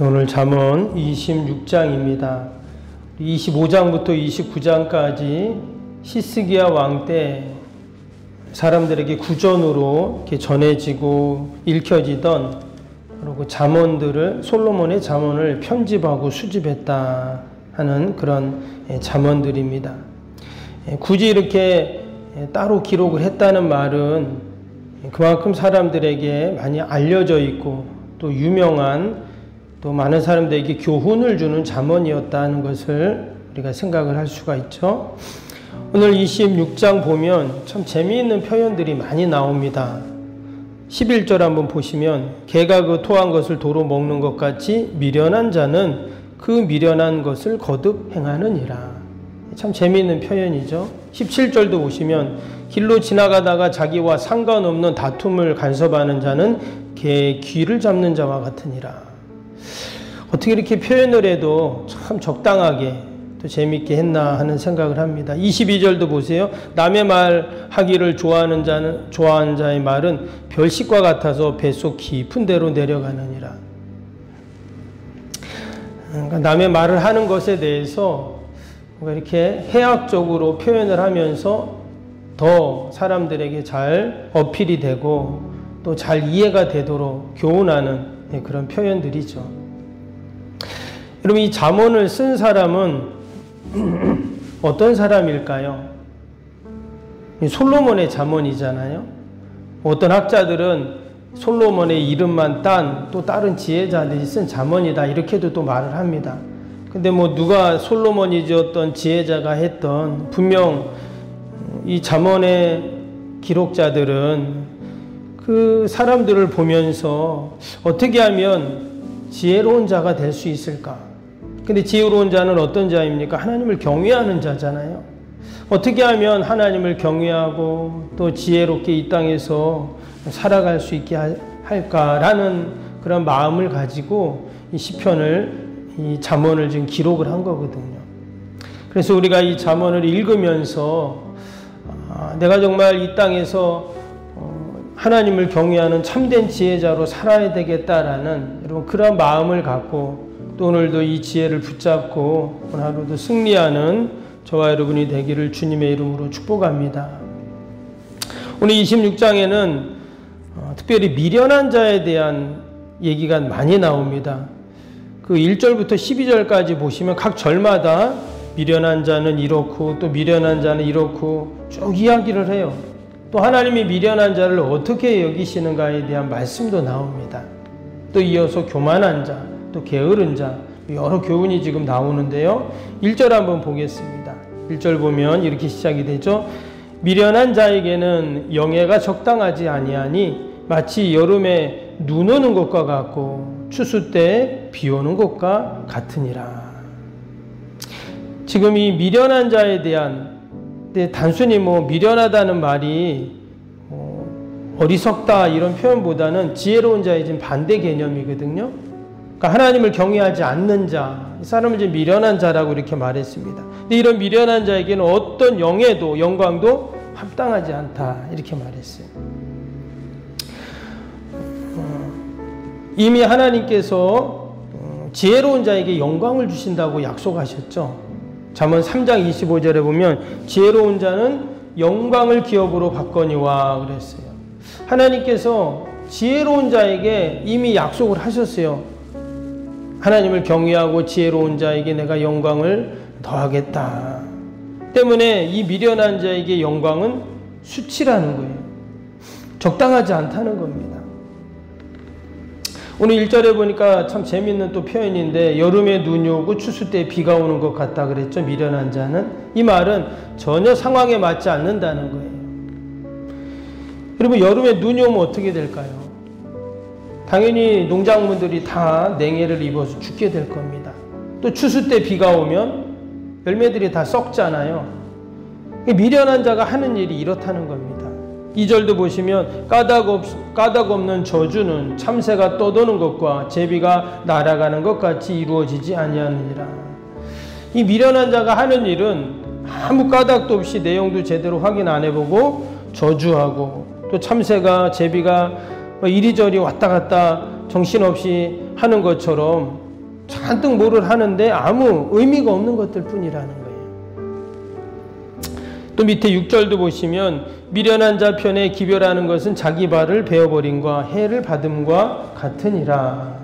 오늘 잠언 26장입니다. 25장부터 29장까지 히스기야 왕 때 사람들에게 구전으로 이렇게 전해지고 읽혀지던 그리고 잠언들을 솔로몬의 잠언을 편집하고 수집했다 하는 그런 잠언들입니다. 굳이 이렇게 따로 기록을 했다는 말은 그만큼 사람들에게 많이 알려져 있고 또 유명한 또 많은 사람들에게 교훈을 주는 잠언이었다는 것을 우리가 생각을 할 수가 있죠. 오늘 26장 보면 참 재미있는 표현들이 많이 나옵니다. 11절 한번 보시면 개가 그 토한 것을 도로 먹는 것 같이 미련한 자는 그 미련한 것을 거듭 행하느니라. 참 재미있는 표현이죠. 17절도 보시면 길로 지나가다가 자기와 상관없는 다툼을 간섭하는 자는 개의 귀를 잡는 자와 같으니라. 어떻게 이렇게 표현을 해도 참 적당하게 또 재미있게 했나 하는 생각을 합니다. 22절도 보세요. 남의 말 하기를 좋아하는 자의 말은 별식과 같아서 뱃속 깊은 데로 내려가느니라. 그러니까 남의 말을 하는 것에 대해서 이렇게 해학적으로 표현을 하면서 더 사람들에게 잘 어필이 되고 또 잘 이해가 되도록 교훈하는 그런 표현들이죠. 여러분, 이 잠언을 쓴 사람은 어떤 사람일까요? 솔로몬의 잠언이잖아요. 어떤 학자들은 솔로몬의 이름만 딴 또 다른 지혜자들이 쓴 잠언이다 이렇게도 또 말을 합니다. 근데 뭐 누가 솔로몬이 지었던 지혜자가 했던 분명 이 잠언의 기록자들은 그 사람들을 보면서 어떻게 하면 지혜로운 자가 될 수 있을까? 근데 지혜로운 자는 어떤 자입니까? 하나님을 경외하는 자잖아요. 어떻게 하면 하나님을 경외하고 또 지혜롭게 이 땅에서 살아갈 수 있게 할까라는 그런 마음을 가지고 이 시편을, 이 잠언을 지금 기록을 한 거거든요. 그래서 우리가 이 잠언을 읽으면서 내가 정말 이 땅에서 하나님을 경외하는 참된 지혜자로 살아야 되겠다라는 여러분 그런 마음을 갖고 또 오늘도 이 지혜를 붙잡고 오늘 하루도 승리하는 저와 여러분이 되기를 주님의 이름으로 축복합니다. 오늘 26장에는 특별히 미련한 자에 대한 얘기가 많이 나옵니다. 그 1절부터 12절까지 보시면 각 절마다 미련한 자는 이렇고 또 미련한 자는 이렇고 쭉 이야기를 해요. 또 하나님이 미련한 자를 어떻게 여기시는가에 대한 말씀도 나옵니다. 또 이어서 교만한 자, 또 게으른 자, 여러 교훈이 지금 나오는데요. 1절 한번 보겠습니다. 1절 보면 이렇게 시작이 되죠. 미련한 자에게는 영예가 적당하지 아니하니 마치 여름에 눈 오는 것과 같고 추수 때 비 오는 것과 같으니라. 지금 이 미련한 자에 대한, 근데 단순히 뭐 미련하다는 말이 어리석다 이런 표현보다는 지혜로운 자의 지금 반대 개념이거든요. 그러니까 하나님을 경외하지 않는 자, 이 사람을 이제 미련한 자라고 이렇게 말했습니다. 근데 이런 미련한 자에게는 어떤 영예도 영광도 합당하지 않다 이렇게 말했어요. 이미 하나님께서 지혜로운 자에게 영광을 주신다고 약속하셨죠. 잠언 3장 25절에 보면 지혜로운 자는 영광을 기업으로 받거니와 그랬어요. 하나님께서 지혜로운 자에게 이미 약속을 하셨어요. 하나님을 경외하고 지혜로운 자에게 내가 영광을 더하겠다. 때문에 이 미련한 자에게 영광은 수치라는 거예요. 적당하지 않다는 겁니다. 오늘 1절에 보니까 참 재밌는 또 표현인데 여름에 눈이 오고 추수 때 비가 오는 것 같다 그랬죠. 미련한 자는. 이 말은 전혀 상황에 맞지 않는다는 거예요. 여러분, 여름에 눈이 오면 어떻게 될까요? 당연히 농작물들이 다 냉해를 입어서 죽게 될 겁니다. 또 추수 때 비가 오면 열매들이 다 썩잖아요. 미련한 자가 하는 일이 이렇다는 겁니다. 2절도 보시면 까닭 없는 저주는 참새가 떠도는 것과 제비가 날아가는 것 같이 이루어지지 아니하느니라. 이 미련한 자가 하는 일은 아무 까닭도 없이 내용도 제대로 확인 안 해보고 저주하고 또 참새가 제비가 이리저리 왔다 갔다 정신없이 하는 것처럼 잔뜩 뭐를 하는데 아무 의미가 없는 것들 뿐이라는 거예요. 또 밑에 6절도 보시면 미련한 자 편에 기별하는 것은 자기 발을 베어버림과 해를 받음과 같으니라.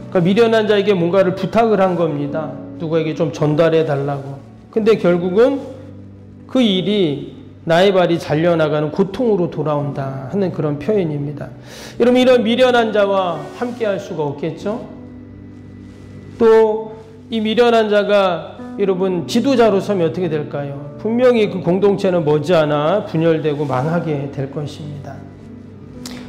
그러니까 미련한 자에게 뭔가를 부탁을 한 겁니다. 누구에게 좀 전달해 달라고. 근데 결국은 그 일이 나의 발이 잘려나가는 고통으로 돌아온다 하는 그런 표현입니다. 여러분, 이런 미련한 자와 함께 할 수가 없겠죠? 또 이 미련한 자가 여러분 지도자로 서면 어떻게 될까요? 분명히 그 공동체는 머지않아 분열되고 망하게 될 것입니다.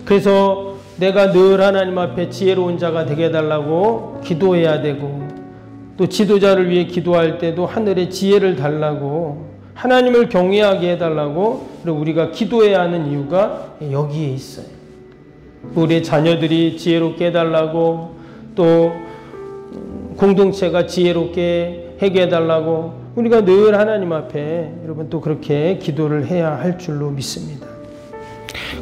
그래서 내가 늘 하나님 앞에 지혜로운 자가 되게 해달라고 기도해야 되고, 또 지도자를 위해 기도할 때도 하늘의 지혜를 달라고, 하나님을 경외하게 해달라고 우리가 기도해야 하는 이유가 여기에 있어요. 우리의 자녀들이 지혜롭게 해달라고, 또 공동체가 지혜롭게 하게 해달라고 우리가 늘 하나님 앞에 여러분 또 그렇게 기도를 해야 할 줄로 믿습니다.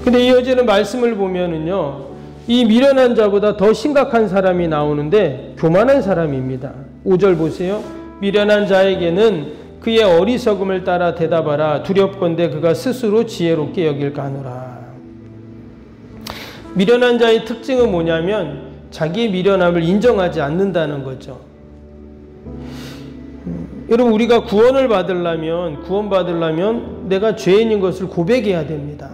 근데 이어지는 말씀을 보면은요, 이 미련한 자보다 더 심각한 사람이 나오는데 교만한 사람입니다. 5절 보세요. 미련한 자에게는 그의 어리석음을 따라 대답하라. 두렵건대 그가 스스로 지혜롭게 여길까노라. 미련한 자의 특징은 뭐냐면 자기의 미련함을 인정하지 않는다는 거죠. 여러분, 우리가 구원을 받으려면, 구원받으려면 내가 죄인인 것을 고백해야 됩니다.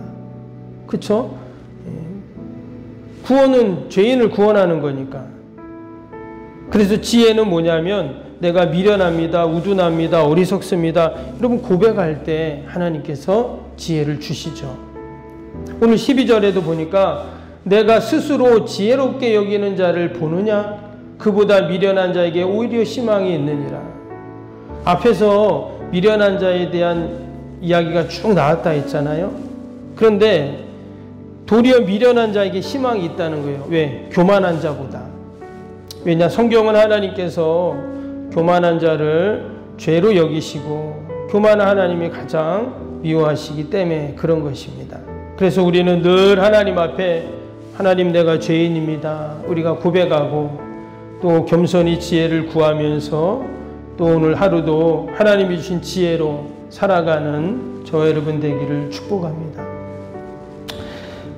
그렇죠? 구원은 죄인을 구원하는 거니까. 그래서 지혜는 뭐냐면 내가 미련합니다, 우둔합니다, 어리석습니다. 여러분, 고백할 때 하나님께서 지혜를 주시죠. 오늘 12절에도 보니까 내가 스스로 지혜롭게 여기는 자를 보느냐? 그보다 미련한 자에게 오히려 희망이 있느니라. 앞에서 미련한 자에 대한 이야기가 쭉 나왔다 했잖아요. 그런데 도리어 미련한 자에게 희망이 있다는 거예요. 왜? 교만한 자보다. 왜냐? 성경은 하나님께서 교만한 자를 죄로 여기시고 교만한 하나님이 가장 미워하시기 때문에 그런 것입니다. 그래서 우리는 늘 하나님 앞에 하나님, 내가 죄인입니다. 우리가 고백하고 또 겸손히 지혜를 구하면서 또 오늘 하루도 하나님이 주신 지혜로 살아가는 저와 여러분 되기를 축복합니다.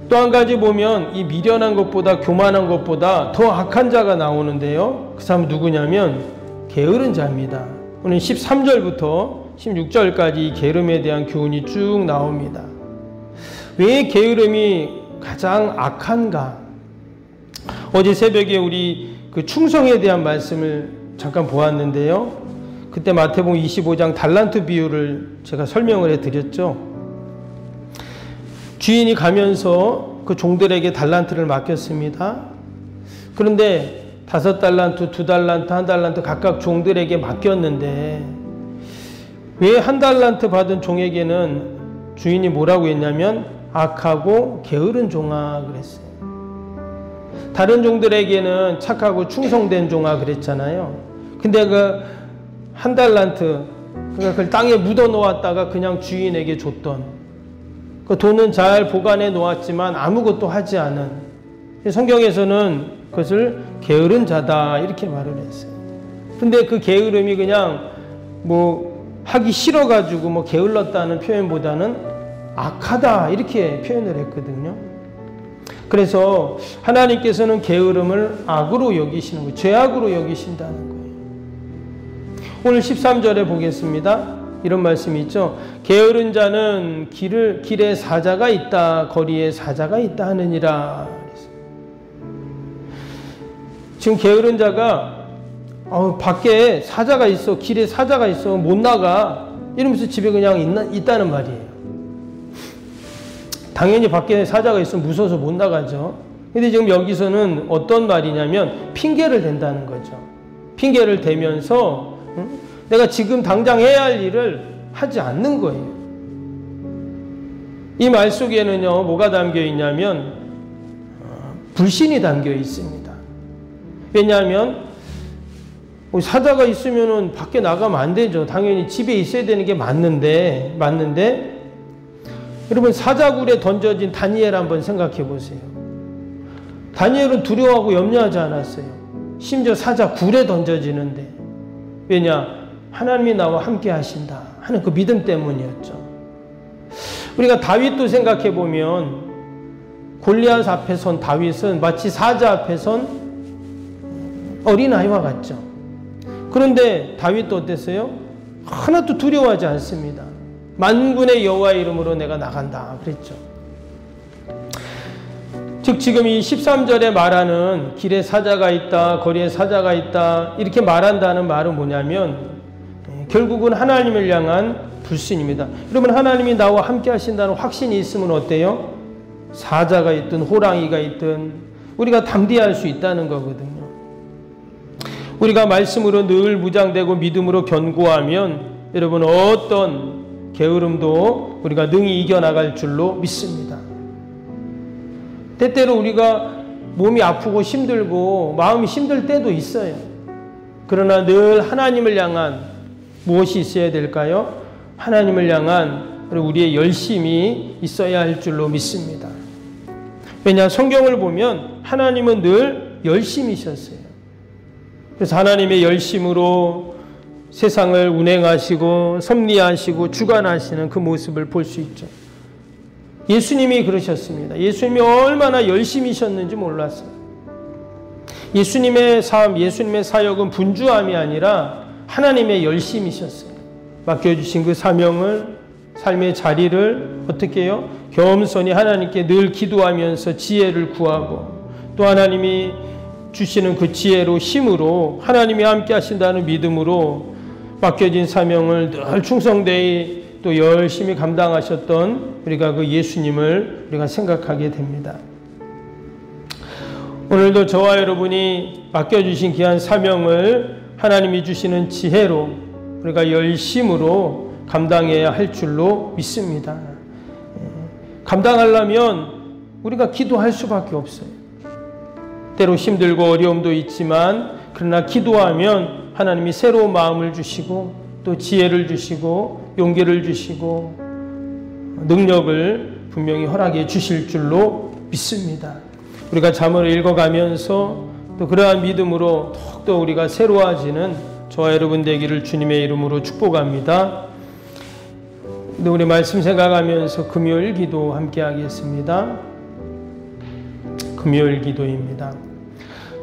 또 한 가지 보면 이 미련한 것보다 교만한 것보다 더 악한 자가 나오는데요. 그 사람은 누구냐면 게으른 자입니다. 오늘 13절부터 16절까지 이 게으름에 대한 교훈이 쭉 나옵니다. 왜 게으름이 가장 악한가? 어제 새벽에 우리 그 충성에 대한 말씀을 잠깐 보았는데요. 그때 마태복음 25장 달란트 비유를 제가 설명을 해드렸죠. 주인이 가면서 그 종들에게 달란트를 맡겼습니다. 그런데 5달란트, 2달란트, 1달란트 각각 종들에게 맡겼는데 왜 1달란트 받은 종에게는 주인이 뭐라고 했냐면 악하고 게으른 종아 그랬어요. 다른 종들에게는 착하고 충성된 종아 그랬잖아요. 근데 그 1달란트, 그러니까 그걸 땅에 묻어 놓았다가 그냥 주인에게 줬던, 그 돈은 잘 보관해 놓았지만 아무것도 하지 않은, 성경에서는 그것을 게으른 자다 이렇게 말을 했어요. 근데 그 게으름이 그냥 뭐 하기 싫어가지고 뭐 게을렀다는 표현보다는 악하다 이렇게 표현을 했거든요. 그래서 하나님께서는 게으름을 악으로 여기시는 거예요. 죄악으로 여기신다는 거예요. 오늘 13절에 보겠습니다. 이런 말씀이 있죠. 게으른 자는 길에 사자가 있다, 거리에 사자가 있다 하느니라. 지금 게으른 자가 밖에 사자가 있어, 길에 사자가 있어, 못 나가 이러면서 집에 그냥 있다는 말이에요. 당연히 밖에 사자가 있으면 무서워서 못 나가죠. 근데 지금 여기서는 어떤 말이냐면 핑계를 댄다는 거죠. 핑계를 대면서 내가 지금 당장 해야 할 일을 하지 않는 거예요. 이 말 속에는요, 뭐가 담겨 있냐면 불신이 담겨 있습니다. 왜냐하면 사자가 있으면은 밖에 나가면 안 되죠. 당연히 집에 있어야 되는 게 맞는데 여러분, 사자굴에 던져진 다니엘 한번 생각해 보세요. 다니엘은 두려워하고 염려하지 않았어요. 심지어 사자 굴에 던져지는데 왜냐? 하나님이 나와 함께 하신다 하는 그 믿음 때문이었죠. 우리가 다윗도 생각해 보면 골리앗 앞에 선 다윗은 마치 사자 앞에 선 어린아이와 같죠. 그런데 다윗도 어땠어요? 하나도 두려워하지 않습니다. 만군의 여호와의 이름으로 내가 나간다 그랬죠. 즉 지금 이 13절에 말하는 길에 사자가 있다, 거리에 사자가 있다 이렇게 말한다는 말은 뭐냐면 결국은 하나님을 향한 불신입니다. 여러분, 하나님이 나와 함께 하신다는 확신이 있으면 어때요? 사자가 있든 호랑이가 있든 우리가 담대할 수 있다는 거거든요. 우리가 말씀으로 늘 무장되고 믿음으로 견고하면 여러분 어떤 게으름도 우리가 능히 이겨나갈 줄로 믿습니다. 때때로 우리가 몸이 아프고 힘들고 마음이 힘들 때도 있어요. 그러나 늘 하나님을 향한 무엇이 있어야 될까요? 하나님을 향한 우리의 열심이 있어야 할 줄로 믿습니다. 왜냐? 성경을 보면 하나님은 늘 열심이셨어요. 그래서 하나님의 열심으로 세상을 운행하시고 섭리하시고 주관하시는 그 모습을 볼 수 있죠. 예수님이 그러셨습니다. 예수님이 얼마나 열심이셨는지 몰랐어요. 예수님의 삶, 예수님의 사역은 분주함이 아니라 하나님의 열심이셨어요. 맡겨주신 그 사명을, 삶의 자리를 어떻게 해요? 겸손히 하나님께 늘 기도하면서 지혜를 구하고 또 하나님이 주시는 그 지혜로 힘으로 하나님이 함께 하신다는 믿음으로 맡겨진 사명을 늘 충성되이 또 열심히 감당하셨던 우리가 그 예수님을 우리가 생각하게 됩니다. 오늘도 저와 여러분이 맡겨주신 귀한 사명을 하나님이 주시는 지혜로 우리가 열심으로 감당해야 할 줄로 믿습니다. 감당하려면 우리가 기도할 수밖에 없어요. 때로 힘들고 어려움도 있지만 그러나 기도하면 하나님이 새로운 마음을 주시고 또 지혜를 주시고 용기를 주시고 능력을 분명히 허락해 주실 줄로 믿습니다. 우리가 잠언을 읽어가면서 또 그러한 믿음으로 더욱더 우리가 새로워지는 저와 여러분 되기를 주님의 이름으로 축복합니다. 근데 우리 말씀 생각하면서 금요일 기도 함께 하겠습니다. 금요일 기도입니다.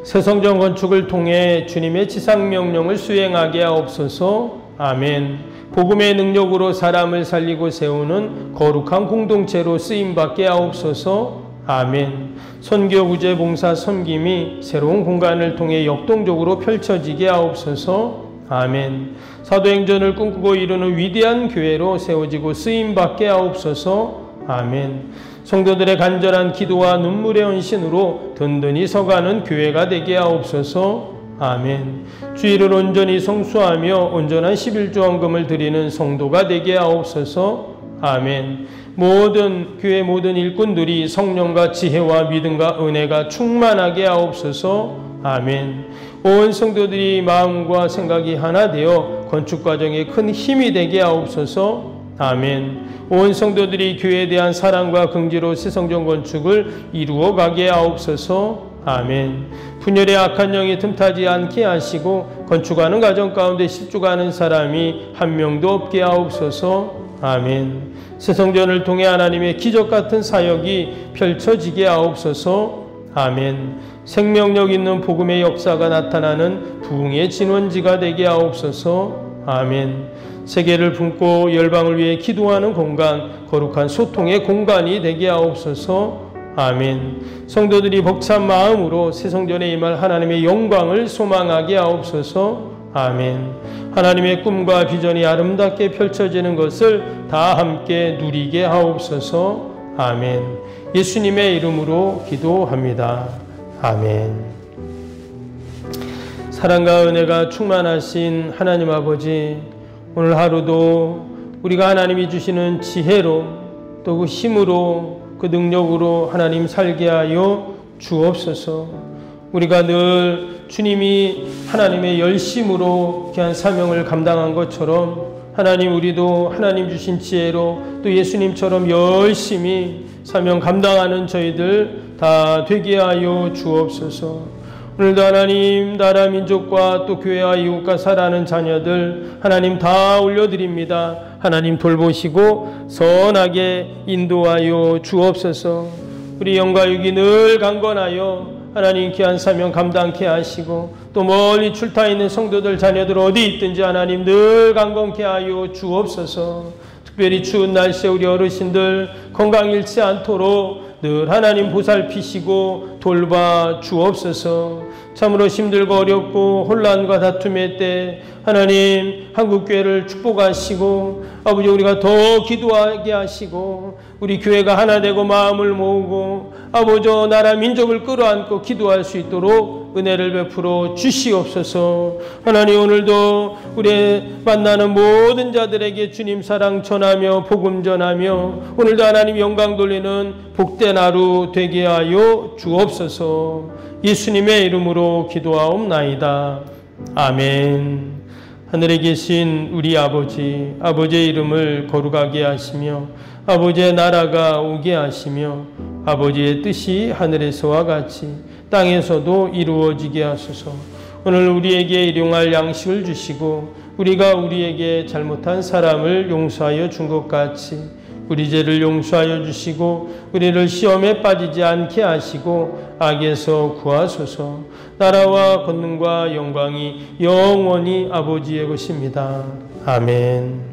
새 성전 건축을 통해 주님의 지상명령을 수행하게 하옵소서. 아멘. 복음의 능력으로 사람을 살리고 세우는 거룩한 공동체로 쓰임받게 하옵소서. 아멘. 선교, 구제, 봉사, 섬김이 새로운 공간을 통해 역동적으로 펼쳐지게 하옵소서. 아멘. 사도행전을 꿈꾸고 이루는 위대한 교회로 세워지고 쓰임받게 하옵소서. 아멘. 성도들의 간절한 기도와 눈물의 헌신으로 든든히 서가는 교회가 되게 하옵소서. 아멘. 주일을 온전히 성수하며 온전한 11조헌금을 드리는 성도가 되게 하옵소서. 아멘. 모든 교회 모든 일꾼들이 성령과 지혜와 믿음과 은혜가 충만하게 하옵소서. 아멘. 온 성도들이 마음과 생각이 하나 되어 건축 과정에 큰 힘이 되게 하옵소서. 아멘. 온 성도들이 교회에 대한 사랑과 긍지로 새 성전 건축을 이루어 가게 하옵소서. 아멘. 분열의 악한 영이 틈타지 않게 하시고 건축하는 과정 가운데 실족하는 사람이 한 명도 없게 하옵소서. 아멘. 새 성전을 통해 하나님의 기적 같은 사역이 펼쳐지게 하옵소서. 아멘. 생명력 있는 복음의 역사가 나타나는 부흥의 진원지가 되게 하옵소서. 아멘. 세계를 품고 열방을 위해 기도하는 공간, 거룩한 소통의 공간이 되게 하옵소서. 아멘. 성도들이 벅찬 마음으로 새 성전에 임할 하나님의 영광을 소망하게 하옵소서. 아멘. 하나님의 꿈과 비전이 아름답게 펼쳐지는 것을 다 함께 누리게 하옵소서. 아멘. 예수님의 이름으로 기도합니다. 아멘. 사랑과 은혜가 충만하신 하나님 아버지, 오늘 하루도 우리가 하나님이 주시는 지혜로 또 그 힘으로 그 능력으로 하나님 살게 하여 주옵소서. 우리가 늘 주님이 하나님의 열심으로 귀한 사명을 감당한 것처럼 하나님 우리도 하나님 주신 지혜로 또 예수님처럼 열심히 사명 감당하는 저희들 다 되게 하여 주옵소서. 오늘도 하나님 나라 민족과 또 교회와 이웃과 살아가는 자녀들 하나님 다 올려드립니다. 하나님 돌보시고 선하게 인도하여 주옵소서. 우리 영과 육이 늘 강건하여 하나님 귀한 사명 감당케 하시고 또 멀리 출타 있는 성도들 자녀들 어디 있든지 하나님 늘 강건케 하여 주옵소서. 특별히 추운 날씨에 우리 어르신들 건강 잃지 않도록 늘 하나님 보살피시고 돌봐 주옵소서. 참으로 힘들고 어렵고 혼란과 다툼의 때 하나님 한국교회를 축복하시고 아버지 우리가 더 기도하게 하시고 우리 교회가 하나 되고 마음을 모으고 아버지 나라 민족을 끌어안고 기도할 수 있도록 은혜를 베풀어 주시옵소서. 하나님 오늘도 우리 만나는 모든 자들에게 주님 사랑 전하며 복음 전하며 오늘도 하나님 영광 돌리는 복된 하루 되게 하여 주옵소서. 예수님의 이름으로 기도하옵나이다. 아멘. 하늘에 계신 우리 아버지, 아버지의 이름을 거룩하게 하시며 아버지의 나라가 오게 하시며 아버지의 뜻이 하늘에서와 같이 땅에서도 이루어지게 하소서. 오늘 우리에게 일용할 양식을 주시고 우리가 우리에게 잘못한 사람을 용서하여 준 것 같이 우리 죄를 용서하여 주시고 우리를 시험에 빠지지 않게 하시고 악에서 구하소서. 나라와 권능과 영광이 영원히 아버지의 것입니다. 아멘.